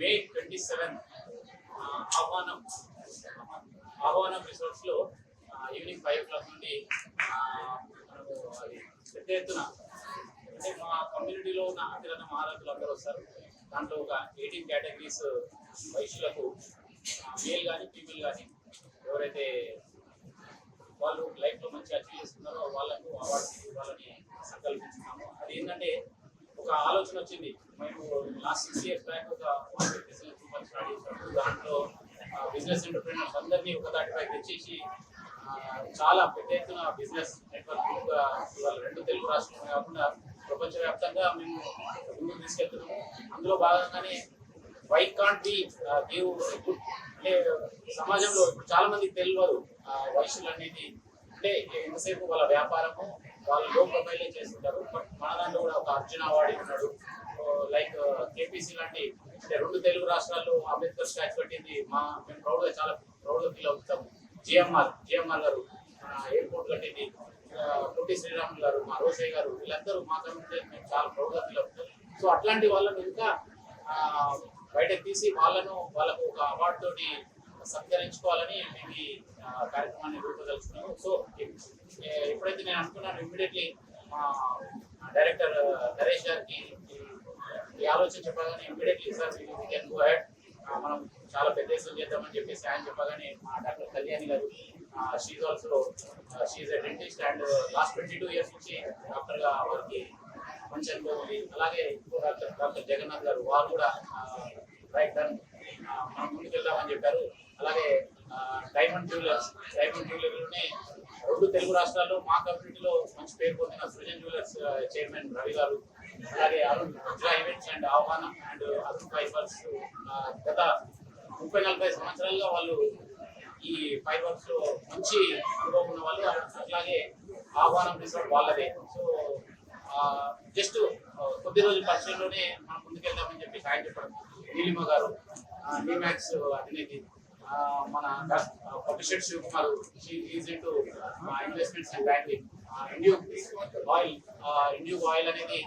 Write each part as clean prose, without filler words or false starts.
May 27 ఆహ్వానం resorts లో evening 5 o'clock నుండి మనకు అది పెద్ద ఎత్తున అంటే మా కమ్యూనిటీలో ఉన్న అతిరథ మహారథులు అందరూ వస్తారు. దాంట్లో ఒక 18 కేటగిరీస్ వయసులకు మేల్ కానీ ఫీమేల్ కానీ ఎవరైతే వాళ్ళు లైఫ్లో మంచిగా అచీవ్ చేస్తున్నారో వాళ్ళకు అవార్డ్స్ ఇవ్వాలని సంకల్పించుకున్నాము. అది ఏంటంటే ఒక ఆలోచన వచ్చింది. మేము లాస్ట్ 6 years బ్యాక్ ఒక మార్కెట్ బిజినెస్ స్టార్ట్ చేసినప్పుడు దాంట్లో బిజినెస్ ఎంటర్ప్రీనర్స్ అందరినీ ఒక దాటిపై తెచ్చేసి చాలా పెద్ద ఎత్తున బిజినెస్ నెట్వర్క్ ఇవాళ 2 తెలుగు రాష్ట్రాలు కాకుండా ప్రపంచవ్యాప్తంగా మేము ముందుకు తీసుకెళ్తున్నాము. అందులో భాగంగానే why can't be give good అంటే సమాజంలో ఇప్పుడు చాలా మందికి తెలియదు వయసులు అనేది అంటే ఎంతసేపు వాళ్ళ వ్యాపారము వాళ్ళు లో ప్రొఫైలే చేస్తుంటారు. బట్ మన దాంట్లో కూడా ఒక అర్జున అవార్డు ఉన్నాడు. లైక్ కేపీసీ లాంటి అంటే 2 తెలుగు రాష్ట్రాల్లో అంబేద్కర్ స్టాచ్యూ పెట్టింది. మేము ప్రౌడ్గా చాలా ప్రౌడ్గా ఫీల్ అవుతాము. జిఎంఆర్ గారు ఎయిర్పోర్ట్ కట్టింది. పొట్టి శ్రీరాములు గారు, మా రోషయ్య గారు, వీళ్ళందరూ మా కమ్యూనిటీ మేము చాలా ప్రౌడ్గా ఫీల్ అవుతాం. సో అట్లాంటి వాళ్ళను ఇంకా బయటకు తీసి వాళ్ళకు ఒక అవార్డు తోటి సత్కరించుకోవాలని మేము ఈ కార్యక్రమాన్ని రూపొందించుకున్నాము. సో ఎప్పుడైతే నేను అనుకున్నాను ఇమ్మీడియట్లీ మా డైరెక్టర్ నరేష్ గారికి ఈ ఆలోచన చెప్పగానే immediately sir we can go head మనం చాలా పెద్ద దేశం చేద్దామని చెప్పేసి ఆయన చెప్పగానే మా డాక్టర్ కళ్యాణి గారు she's also she's a dentist and last 22 years నుంచి డాక్టర్గా వారికి మంచి అనుభవం ఉంది. అలాగే డాక్టర్ జగన్నాథ్ గారు వారు కూడా రైట్ డన్ మనం ముందుకెళ్దామని చెప్పారు. అలాగే డైమండ్ జ్యువెలర్లోనే 2 తెలుగు రాష్ట్రాల్లో మా కమ్యూనిటీలో మంచి పేరు పొందిన సృజన్ జ్యువెలర్స్ చైర్మన్ రవి గారు, అలాగే అరుణ్ ఉజ్లా ఈవెంట్స్ అండ్ ఆహ్వానం అండ్ అరుణ్ ఫైబర్స్ గత 30-40 సంవత్సరాలుగా వాళ్ళు ఈ ఫైబర్స్ లో మంచి అనుభవం ఉన్న వాళ్ళు. అట్లాగే ఆహ్వానం రిసార్ట్ వాళ్ళదే. సో జస్ట్ కొద్ది రోజుల పరిచయంలోనే మనం ముందుకెళ్దామని చెప్పి ఆయన చెప్పడం. నీలిమ గారు నీమాక్స్ అధినేతి, మన published Shivakumar is into investments and banking. ఇండ్యూక్ ఆయిల్ అనేది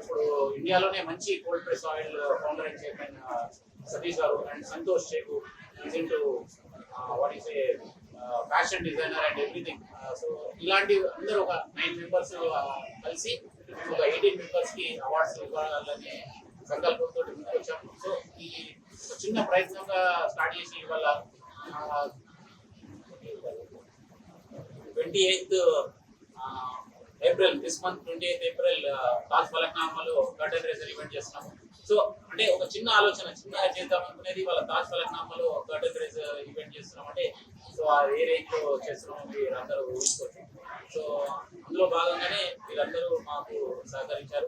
ఇప్పుడు ఇండియాలోనే మంచి cold press oil founder and chairman Satish గారు. అండ్ సంతోష్ చేకు is into what is a fashion designer and everything. So ఇలాంటి అందరూ ఒక 9 members కలిసి ఒక 18 members కి అవార్డ్స్ ఇవ్వాలనే సంకల్పంతో ముందుకు వచ్చాము. సో ఈ చిన్న ప్రయత్నంగా స్టార్ట్ చేసి ఇవాళ 28th April this month 28th April Taj ఫలక్నామాలో కర్టన్ రేజర్ ఈవెంట్ చేస్తున్నాము. సో అంటే ఒక చిన్న ఆలోచన చిన్నగా చేద్దాం అనుకునేది వాళ్ళ తాజ్ ఫలక్నామాలో కర్టన్ రేజర్ ఈవెంట్ చేస్తున్నాం. అంటే సో ఏ రేంజ్ లో చేస్తున్నాము మీరు అందరూ ఊహించుకోవచ్చు. సో అందులో భాగంగానే వీళ్ళందరూ మాకు సహకరించారు.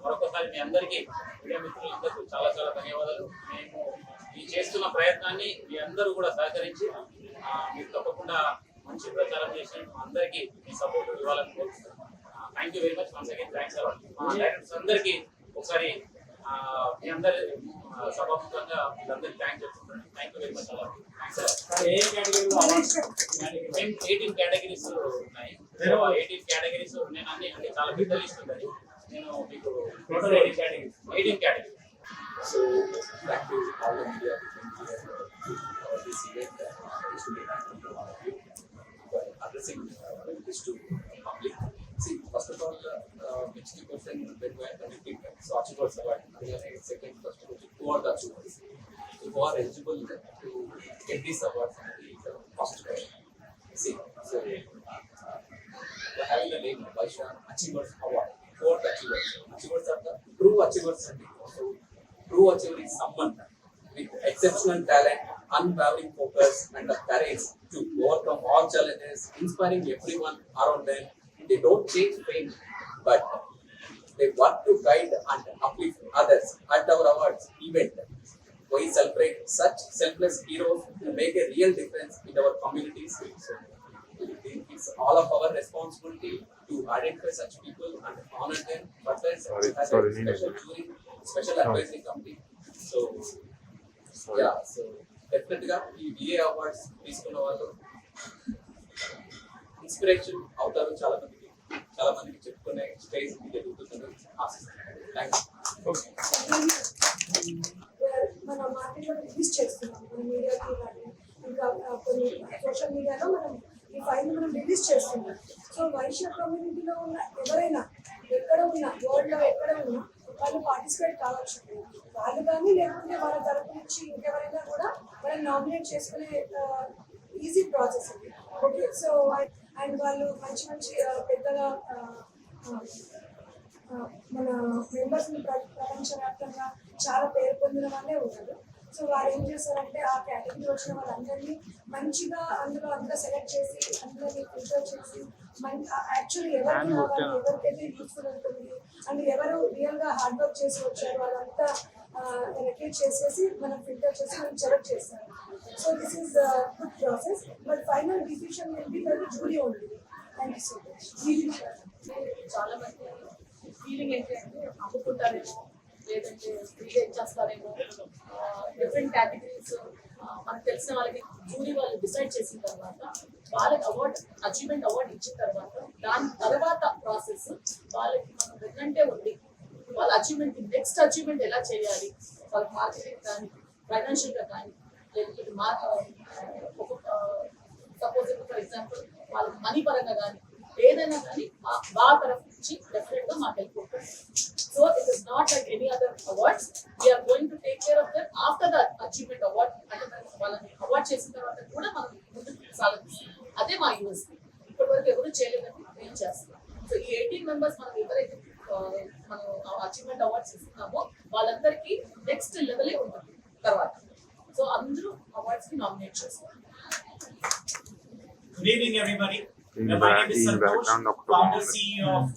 మరొకసారి మీ అందరికీ మీడియా మిత్రులందరికీ చాలా చాలా ధన్యవాదాలు. మేము ఈ చేస్తున్న ప్రయత్నాన్ని మీ అందరూ కూడా సహకరించి మీరు తప్పకుండా మంచి ప్రచారం చేసి అందరికీ మీ సపోర్ట్ ఇవ్వాలని కోరుకుంటున్నాను. Thank you very much. Once again thanks a lot. మా డైరెక్టర్స్ అందరికీ ఒకసారి మీ అందరి సభాముఖంగా మీరందరికీ థ్యాంక్ చెప్తున్నాను. Thank you very much a lot. మేము 18 కేటగిరీస్ ఉన్నాయి. 18 కేటగిరీస్ నేను అన్ని అంటే చాలా పెద్ద లిస్ట్ ఉంది. నేను మీకు 18 categories. So thank you all the media for this event. To be thankful to all of you for addressing this to public. See, first of all, next person when we are connecting so achievers award. Second, first of all, who are the achievers? Who are eligible to get these awards? First question. See, so we are having the name Vaishya Achievers Award. Who are the achievers? Achievers are the true achievers. So true achiever is someone with exceptional talent, unwavering focus, and the courage to overcome all challenges, inspiring everyone around them. They don't chase fame, but they work to guide and uplift others. At our awards event, we celebrate such selfless heroes who make a real difference in our communities. It's all of our responsibility to identify such people and honor them. But there's a special jury, special advisory committee. So yeah, so definitely ఈ VA awards తీసుకున్న వాళ్ళు inspiration అవుతారు. చాలా మందికి చెప్పుకునే stage జరుగుతుందని ఆశిస్తున్నాను. Thank you. Release చేస్తున్నాం మన మీడియాకి కానీ ఇంకా కొన్ని సోషల్ మీడియాలో మనం ఈ ఫైల్ మనం రిలీజ్ చేస్తున్నాం. సో వైశ్య కమ్యూనిటీలో ఉన్న ఎవరైనా ఎక్కడ ఉన్నా వరల్డ్లో ఎక్కడ ఉన్నా వాళ్ళు పార్టిసిపేట్ కావచ్చు. వాళ్ళు కానీ లేకుంటే వాళ్ళ తరపు నుంచి ఇంకెవరైనా కూడా మనం నామినేట్ చేసుకునే ఈజీ ప్రాసెస్ అది. ఓకే, సో అండ్ వాళ్ళు మంచి మంచి పెద్దగా మన మెంబర్స్ని ప్రపంచవ్యాప్తంగా చాలా పేరు పొందిన వాళ్ళే ఉన్నారు. సో వాళ్ళు ఏం చేస్తారంటే ఆ కేటగిరీ వచ్చిన వాళ్ళందరినీ మంచిగా అందులో సెలెక్ట్ చేసి అందరినీ ఫిల్టర్ చేసి యాక్చువల్లీ ఎవరికి కావాలి, ఎవరికైతే యూస్ఫుల్ ఉంటుంది అండ్ ఎవరు రియల్గా హార్డ్ వర్క్ చేసి వచ్చారు వాళ్ళంతా ఎలకేట్ చేసేసి మనం ఫిల్టర్ చేసి మనం సెలెక్ట్ చేస్తాం. So this is good process, but final decision will be by the jury only. Thank you so much. చాలా మంది ఫీలింగ్ ఏంటంటే అమ్ముకుంటారేమో లేదంటే ఫ్రీగా ఇచ్చేస్తారేమో, డిఫరెంట్ కేటగిరీస్ మనకు తెలిసిన వాళ్ళకి జూరీ వాళ్ళు డిసైడ్ చేసిన తర్వాత వాళ్ళకి అచీవ్మెంట్ అవార్డు ఇచ్చిన తర్వాత దాని తర్వాత ప్రాసెస్ వాళ్ళకి మనం వెన్నంటే ఉంది. వాళ్ళ అచీవ్మెంట్ నెక్స్ట్ అచీవ్మెంట్ ఎలా చేయాలి, వాళ్ళ మార్కెటింగ్ కానీ ఫైనాన్షియల్గా కానీ లేకపోతే సపోజ్ ఫర్ ఎగ్జాంపుల్ వాళ్ళకి మనీ పరంగా కానీ ఏదైనా కానీ మా తరఫు నుంచి డెఫినెట్ గా మాకు హెల్ప్ ఉంటుంది. So it is not like any other awards, we are going to take care of that after the achievement award. అంటే వాళ్ళని అవార్డ్ చేసిన తర్వాత కూడా మనం ముందుకు సాగిస్తాం. అదే మా యూఎస్పీ. ఇప్పటి వరకు ఎవరు చేయలేదని మేము చేస్తాం. సో ఈ 18 మెంబర్స్ మనం ఎవరైతే మనం అచీవ్మెంట్ అవార్డ్స్ ఇస్తున్నామో వాళ్ళందరికీ నెక్స్ట్ లెవెలే ఉంటుంది తర్వాత. సో అందరూ అవార్డ్స్ కి నామినేట్ చేస్తాం. Good evening, everybody. My name is Santosh, founder CEO of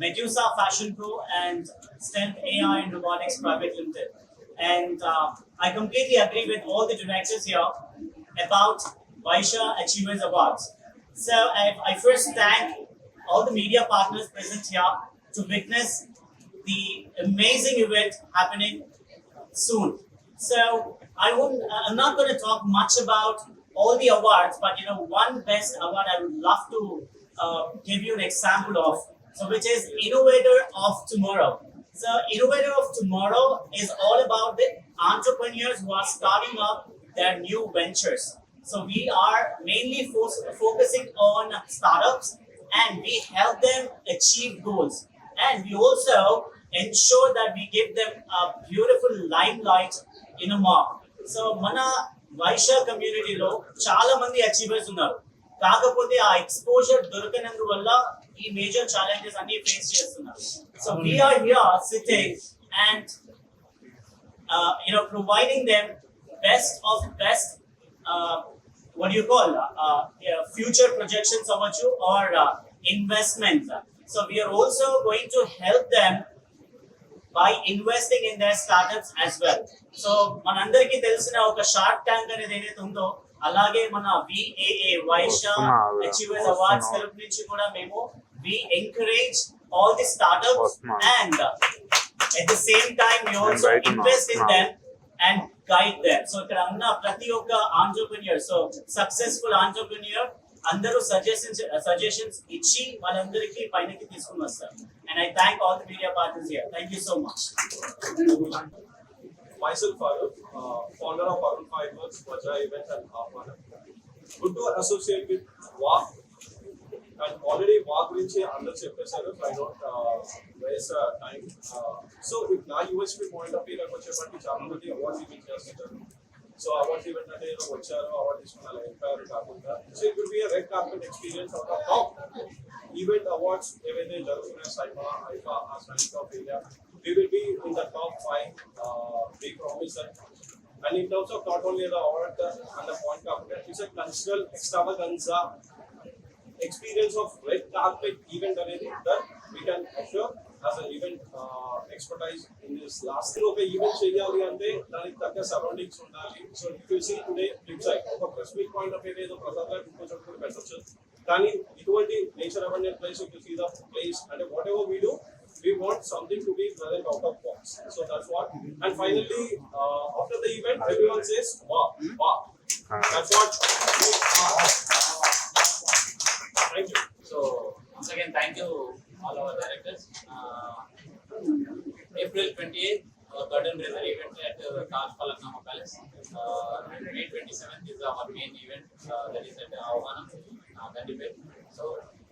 Medusa Fashion Pro and Strength AI and Robotics Private Limited. And I completely agree with all the directors here about Vaishya Achievers Awards. So I first thank all the media partners present here to witness the amazing event happening soon. So I'm not going to talk much about all the awards, but one best award I would love to give you an example of, so which is Innovator of Tomorrow. So Innovator of Tomorrow is all about the entrepreneurs who are starting up their new ventures. So we are mainly focusing on startups and we help them achieve goals, and we also ensure that we give them a beautiful limelight in a mark. So mana Vysya కమ్యూనిటీలో చాలా మంది achievers ఉన్నారు, కాకపోతే ఆ exposure దొరకనందువల్ల ఈ major challenges అన్ని face చేస్తున్నారు. So we are here sitting and providing them best of best what do you call future projections అవ్వచ్చు or investments. So we are also going to help them by investing in their startups as well. So మనందరికీ తెలిసిన ఒక shark tank అనేది ఏదైతే ఉందో, అలాగే మన VAA Vysya achievers awards తరపు నుంచి కూడా మేము we encourage all the startups and at the same time we also invest in them and guide them. So ఇక్కడ ఉన్న ప్రతి ఒక్క ఆంటర్‌ప్రెన్యూర్, సో సక్సెస్ఫుల్ ఆంటర్‌ప్రెన్యూర్ అందరూ సజెషన్స్ ఇచ్చి వాళ్ళందరికీ పైనకి తీసుకుని వస్తారు. And I thank all the media partners here. Thank you so much. Myself, Farooq, founder of Arun Fibers, Vajra Events and Afana. Good to associate with WAP, and already WAP గురించి అందరూ చెప్పేశారు. So I don't waste time. So if నా USP point of వ్యూకి వచ్చేప్పటికి చాలా మంది awards event చేస్తుంటారు. So awards event అంటే ఏదో వచ్చారు అవార్డు తీసుకున్న అలా వెళ్ళిపోయారు కాకుండా, so it will be a red carpet experience out of top event awards ఏవైతే జరుగుతున్నాయి సైమా ఐఫా ఆ strength of India. We will be in the top 5. We promise that. And in terms of not only the award and the point carpet, it's a cultural extravaganza experience of red carpet event that we can assure as an event expertise in this last year. Okay, event cheyali ante daniki takka surroundings undali. So if you see today website oka press meet point of view edo prasad garu inko పెట్టొచ్చు, కానీ ఇటువంటి nature abundant place if you see the place and whatever we do, we want something to be present out of box. So that's what. And finally, after the event, everyone says, wow, wow. That's what we are. Thank you. So once again, thank you all our directors. April 28th, curtain raiser event at Taj Palaknama Palace. May 27th is our main event, that is at Ahvanam, Gandipet. So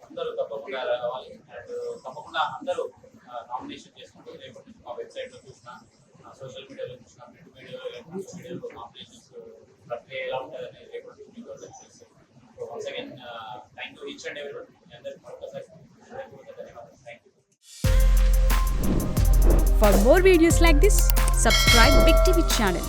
అందరూ తప్పకుండా రావాలి and తప్పకుండా అందరూ nomination చేసుకుంటూ రేపటి నుంచి మా వెబ్సైట్లో చూసినా సోషల్ మీడియాలో చూసినా ప్రింట్ మీడియాలో ఎలక్ట్రానిక్ మీడియాలో నామినేషన్స్ ప్రక్రియ ఎలా ఉంటుందని రేపటి నుంచి మీకు చేస్తాం. So once again thank you each and every మీ అందరికీ మరొకసారి ధన్యవాదాలు. Thank you. For more videos like this, subscribe Big TV channel.